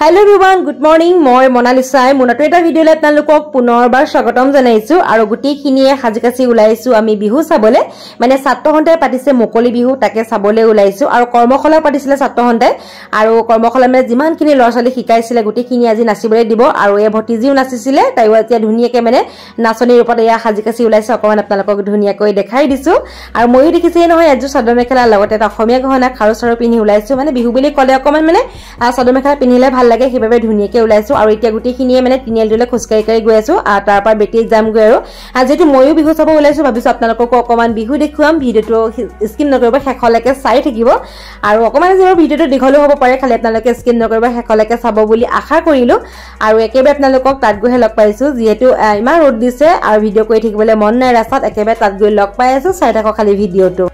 Hello everyone, good morning. Moi Monalisa monatu eta video le apnalokok punorbar স্বাগতম জানাইছো আৰু গুটি খিনিয়ে হাজিকাছি উলাইছো আমি বিহু চাবলে মানে ছাত্ৰহন্তে পাতিছে মুকলি বিহু তাকে চাবলে উলাইছো আৰু কৰ্মশালা পাতিছিলে ছাত্ৰহন্তে আৰু কৰ্মশালা মানে যিমান খিনি লৰাছালি শিকাইছিলে গুটি খিনি আজি নাচিবলে দিব আৰু এ ভতিজিও নাচিছিলে তাইও এতিয়া ধুনিয়াকে মানে নাচনিৰ ওপৰত এয়া হাজিকাছি উলাইছে অকমান আপোনালোকক ধুনিয়াকৈ দেখাই দিছো আৰু মই দেখিছে নহয় এজু চাদৰ মেখেলা লগতে এটা অসমীয়া গহনা খাৰুচৰ পিনি উলাইছো মানে বিহু বুলি কলে অকমান মানে চাদৰ মেখেলা পিনিলে ভাল লাগে হেবাবে ধুনিয়াকে উলাইছো আৰু এতিয়া গুটি খিনিয়ে মানে তিনিয়ালদলে খোজকাই কাই গৈ আছো আৰু তাৰ পৰা বেটি এক্সাম গৈ আৰু যেটো ময়ো বিহু চাব উলাইছো ভাবিছো আপোনালোকক অকমান বিহু দেখুৱাম ভিডিওটো স্কিপ নকৰিব হেখলৈকে চাই থাকিব আৰু অকমান যে ভিডিওটো দীঘল হ'ব পাৰে খালি আপোনালোকে স্কিপ নকৰিব হেখলৈকে চাব বুলি আশা কৰিলো আৰু একেবাৰে আপোনালোকক তাত গৈ লগ পাইছো যেটো ইমান ৰ'দ দিছে আৰু ভিডিও কৰি থাকিবলৈ মন নাই ৰাস্তাত একেবাৰে তাত গৈ লগ পাই আছো চাই থাকক খালি ভিডিওটো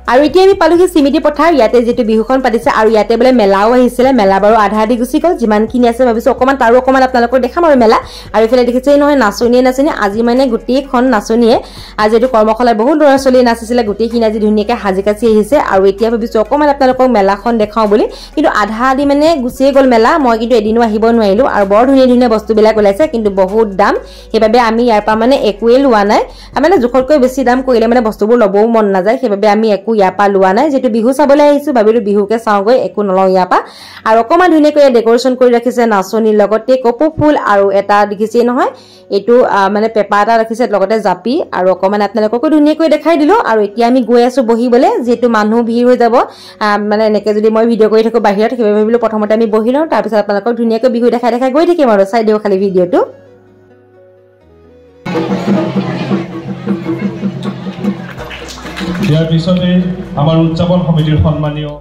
আৰু এতিয়া আমি পালোহি সিমিতি পথাৰ ইয়াতে যেটো বিহুখন পাতিছে আৰু ইয়াতে বলে মেলাও আহিছিলে মেলা বাৰু আধা দি গুছি গল যিমান খিনি আছে ভাবিছো অকমান তাৰো অকমান আপোনালোকক দেখাম আৰু মেলা আৰু ইফালে দেখিছে নহয় নাচনি আজি মানে গুটিখন নাচনিয়ে আজি যেটো কৰ্মশালা বহুত লৰা চলি নাচিছিলে গুটিখিনি আজি ধুনিয়াকে হাজিকাছি আহিছে আৰু এতিয়া ভাবিছো অকমান আপোনালোকক মেলাখন দেখাও বুলি কিন্তু আধা দি মানে গুছিয়ে গল মেলা মই কিন্তু এদিনো আহিব নোৱাৰিলো আৰু বৰ ধুনিয়া ধুনিয়া বস্তুবিলাক ওলাইছে কিন্তু বহুত দাম হেবাবে আমি ইয়াৰ পৰা মানে একোৱে লোৱা নাই মানে জোখতকৈ বেছি দাম কৰিলে মানে বস্তুবোৰ লবও মন নাযায় হেবাবে আমি ইয়াপা লোৱা নাই যেটো বিহু চাবলৈ আহিছো ভাবিলো বিহুকে চাওগৈ একো নলও ইয়াপা আৰু অকমান ধুনিয়াকৈ ডেকোৰেশন কৰি ৰাখিছে নাচনিৰ লগতে কপৌ ফুল আৰু এটা দেখিছে নহয় এটো মানে পেপা এটা ৰাখিছে লগতে জাপি আৰু অকমান আপোনালোকক ধুনিয়াকৈ দেখাই দিলো আৰু এতিয়া আমি গৈ আছো বহিবলে যেটো মানুহ ভিৰ হৈ যাব মানে এনেকে যদি মই ভিডিও কৰি থাকো বাহিৰত হেবে ভাবিলো প্ৰথমতে আমি বহি লওঁ তাৰ পিছত আপোনালোকক ধুনিয়াকৈ বিহু দেখাই গৈ থাকিম আৰু চাই দিও খালি ভিডিওটো ইয়াৰ পিছতে আমাৰ উদযাপন সমিতিৰ সন্মানীয়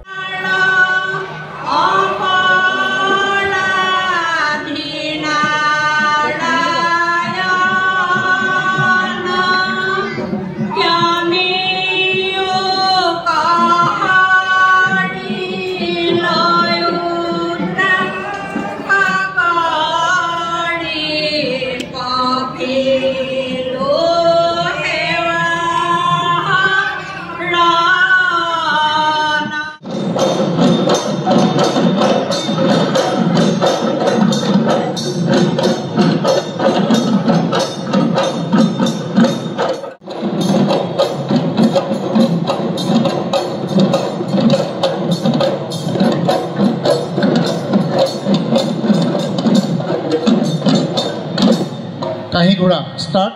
Kahi Gura, start.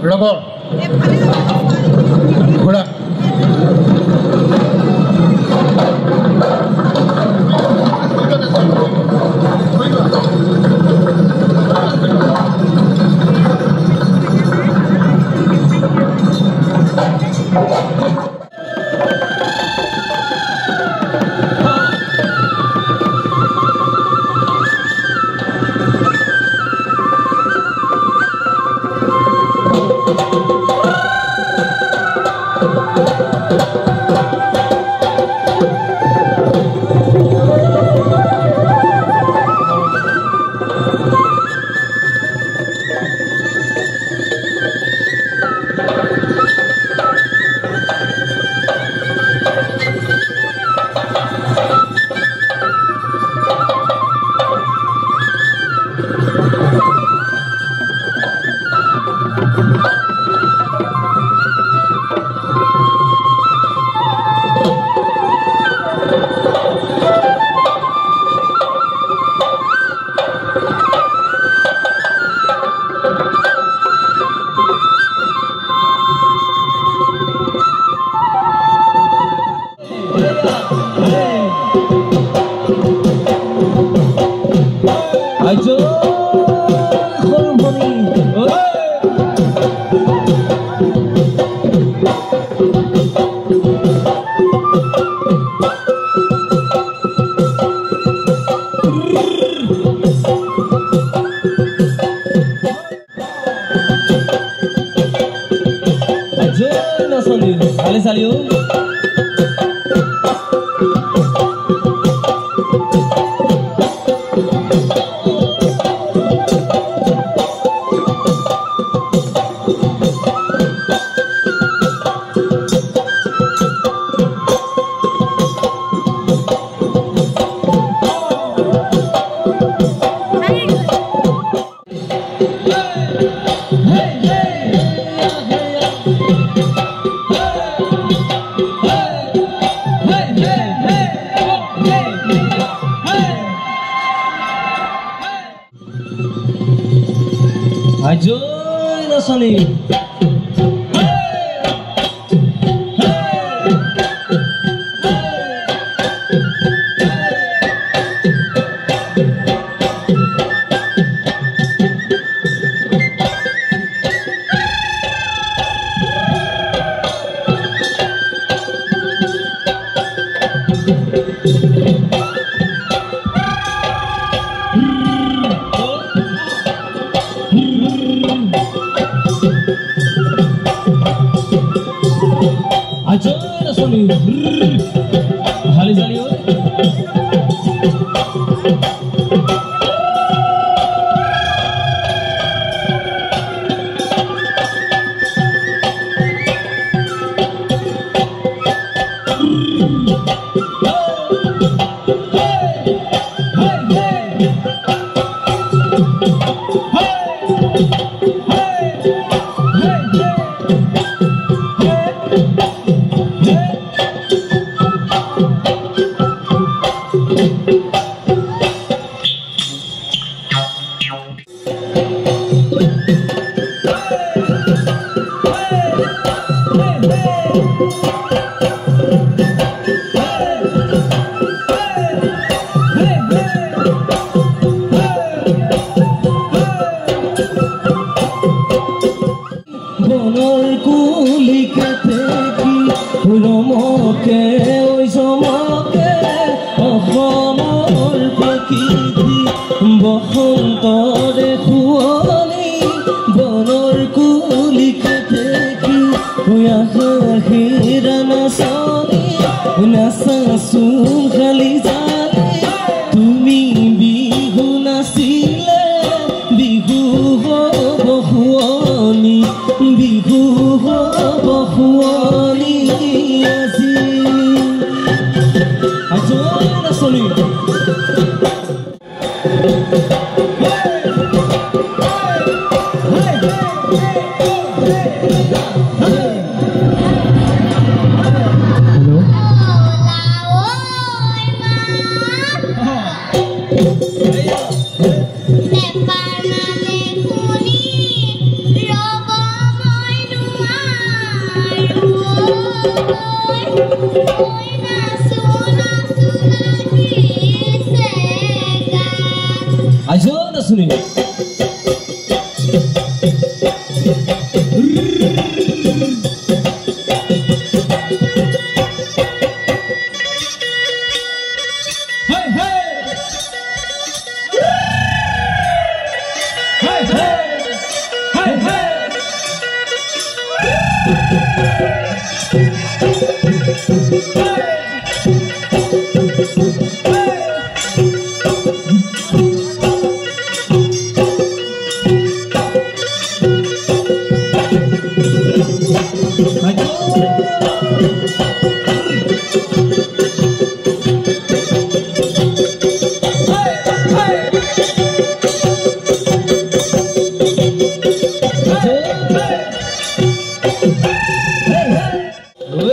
Rubber. Gura. salió. আজয় নাচনী হালি চালিও বনৰ কুলিকে দেখি ৰমকে ঐ চমকে অসমৰ প্ৰকৃতি বসন্তৰে শুৱনি বনৰ কুলিকে দেখি আশীৰা নাচনি নাচাচোন খালি জানে তুমি বিহু নাচিলে বিহু হ'ব শুৱনি বিহু হ'ব শুৱনি আজি আজয় নাচনী আজয় নাচনী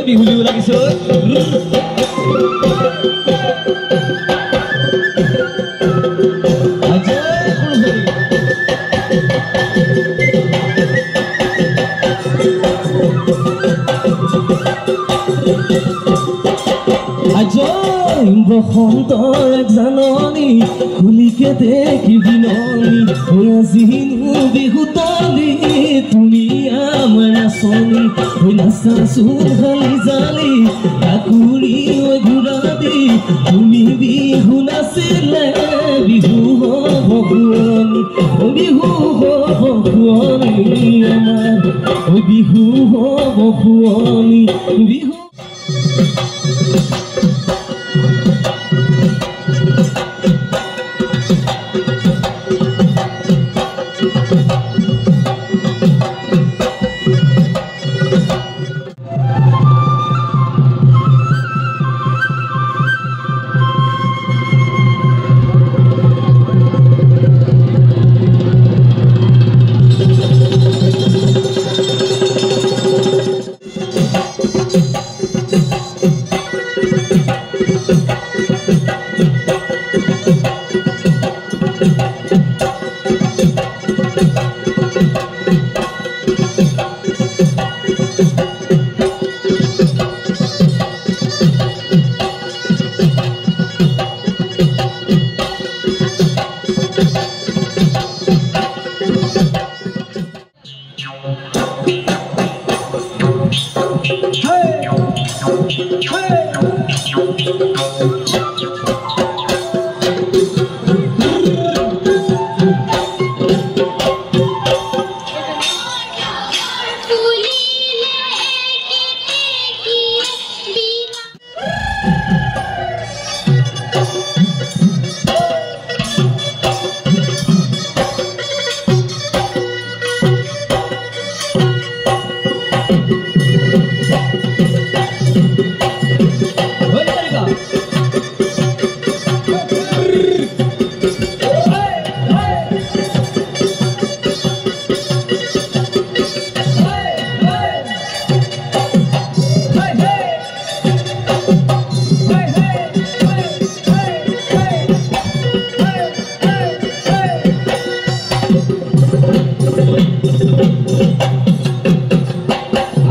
বিহু বিহু লাগিছে আজয় বসন্তৰ এক জাননী কুলিকে দেখি বিননি আজিনো বিহুতলি তুমি আমাৰ নাচনী নাচাচোন খালি জালি আকুৰি ঘূৰাদি তুমি বিহু নাচিলে বিহু হ'ব শুৱনি বিহু হ'ব শুৱনি আমাৰ বিহু হ'ব শুৱনি বিহু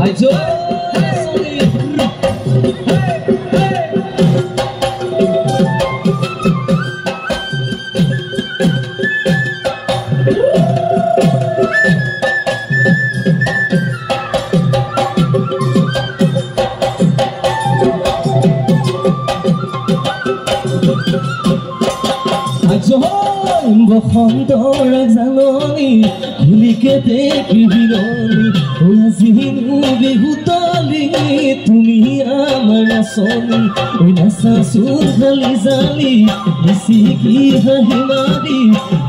আজো বসন্তৰ জাননী খুলিকে দেখিবি ননী আজিনো বিহুতলি তুমি আমাৰ নাচনী ঐ নাচা চোৰ ঢালি জালি বেছিকি হাঁহি মাৰি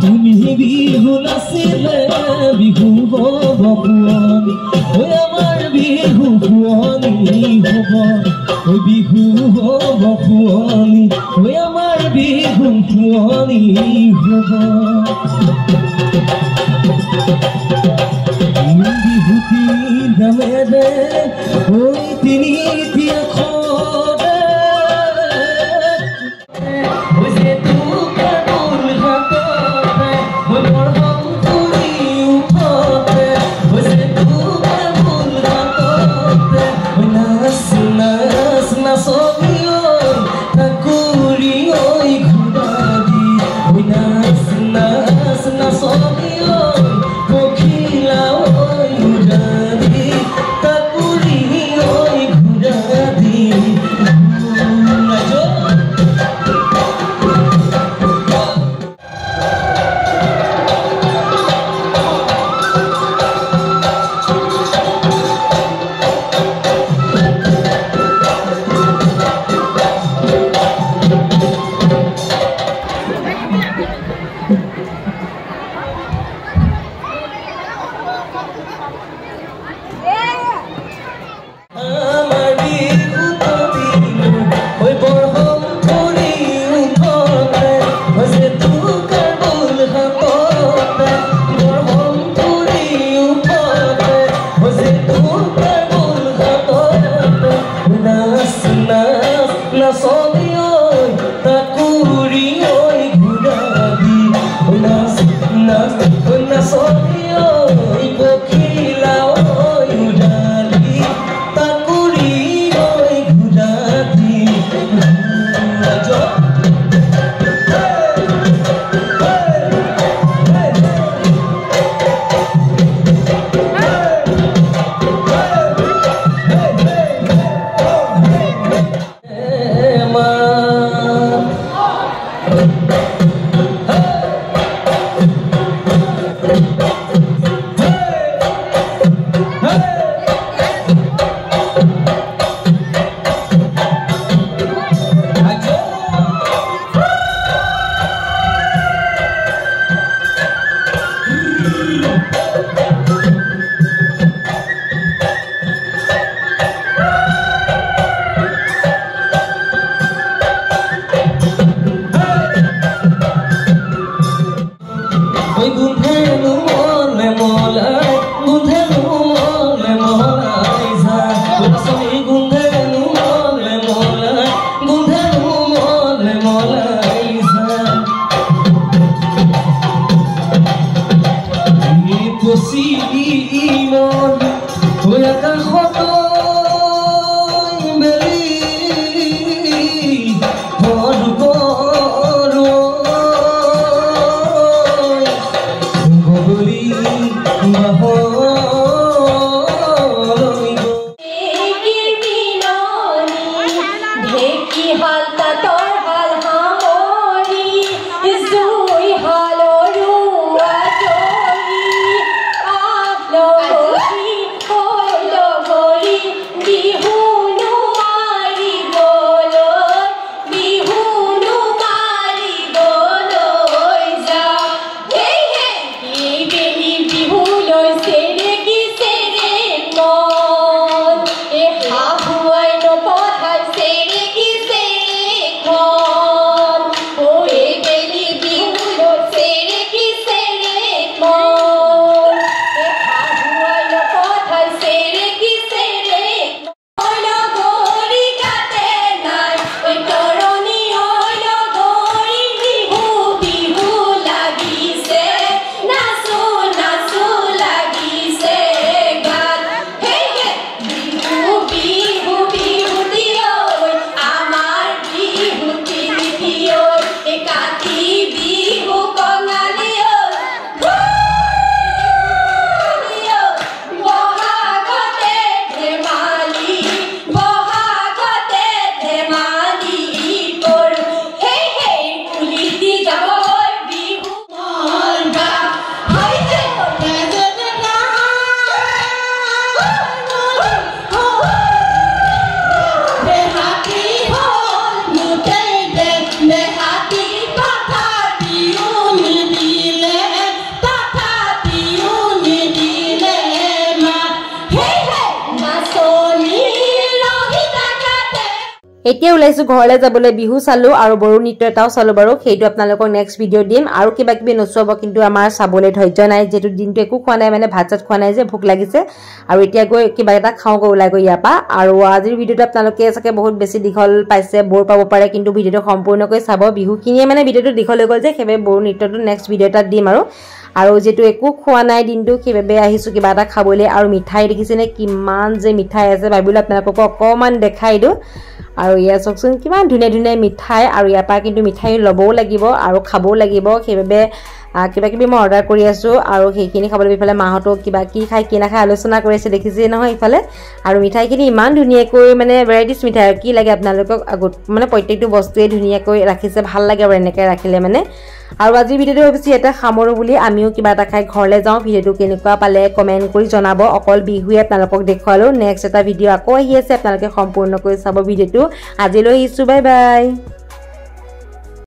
তুমি বিহু নাচিলে বিহু হ'ব পুৰণি ঐ আমাৰ বিহু পুৰণি হ'ব ঐ বিহু হ'ব পুৰণি ঐ আমাৰ বিহু পুৰণি হ'ব বিহুটিৰ নামেৰে ঐ তিনিটি আখৰে যে তোকাৰ মূল হাততে মোৰ হংকুৰি উঠতে যে তোকাৰ মূল হাততে নাচ নাচ নাচবি ঐ ঠাকুৰি ঐ ঘূৰা দি নাচ নাচ নাচবি ঐ পখিলা ঐ ঘূৰা দি ঠাকুৰি ঐ ঘূৰা দি Logori, এতিয়া ওলাইছো ঘৰলৈ যাবলৈ বিহু চালো আৰু বড়ো নৃত্য এটাও চালো বাৰু সেইটো আপোনালোকক নেক্সট ভিডিঅ' দিম আৰু কিবা কিবি নচুৱাব কিন্তু আমাৰ চাবলৈ ধৈৰ্য নাই যেটো দিনটো একো খোৱা নাই মানে ভাত চাত খোৱা নাই যে ভোক লাগিছে আৰু এতিয়া গৈ কিবা এটা খাওঁ গৈ ওলাই গৈ ইয়াপা আৰু আজিৰ ভিডিঅ'টো আপোনালোকে চাগে বহুত বেছি দীঘল পাইছে বৰ পাব পাৰে কিন্তু ভিডিঅ'টো সম্পূৰ্ণকৈ চাব বিহুখিনিয়ে মানে ভিডিঅ'টো দীঘল হৈ গ'ল যে সেইবে বড়ো নৃত্যটো নেক্সট ভিডিঅ' এটাত দিম আৰু যেটো একো খোৱা নাই দিনটো সেইবে আহিছো কিবা এটা খাবলৈ আৰু মিঠাই দেখিছেনে কিমান যে মিঠাই আছে ভাবিলো আপোনালোকক অকমান দেখাই দিও আৰু ইয়া চকচোন কিমান ধুনীয়া ধুনীয়া মিঠাই আৰু ইয়াপা কিন্তু মিঠাই লবও লাগিব আৰু খাবও লাগিব সেইবে কিবা কিবি মই অৰ্ডাৰ কৰি আছো আৰু সেইখিনি খাবলৈ বিফালে মাহতো কিবা কি খাই কি নাখাই আলোচনা কৰিছে দেখিছে নহয় ইফালে আৰু মিঠাইখিনি ইমান ধুনীয়াকৈ মানে ভেৰাইটিজ মিঠাই কি লাগে আপোনালোকক মানে প্ৰত্যেকটো বস্তুৱে ধুনীয়াকৈ ৰাখিছে ভাল লাগে আৰু এনেকৈ ৰাখিলে মানে আৰু আজি ভিডিঅ'টো ভাবিছি এটা সামৰো বুলি আমিও কিবা এটা খাই ঘৰলৈ যাওঁ ভিডিঅ'টো কেনেকুৱা পালে কমেন্ট কৰি জনাব অকল বিহুৱে আপোনালোকক দেখুৱালো নেক্সট এটা ভিডিঅ' আকৌ আহি আছে আপোনালোকে সম্পূৰ্ণকৈ চাব ভিডিঅ'টো আজিলৈ আহিছো বাই বাই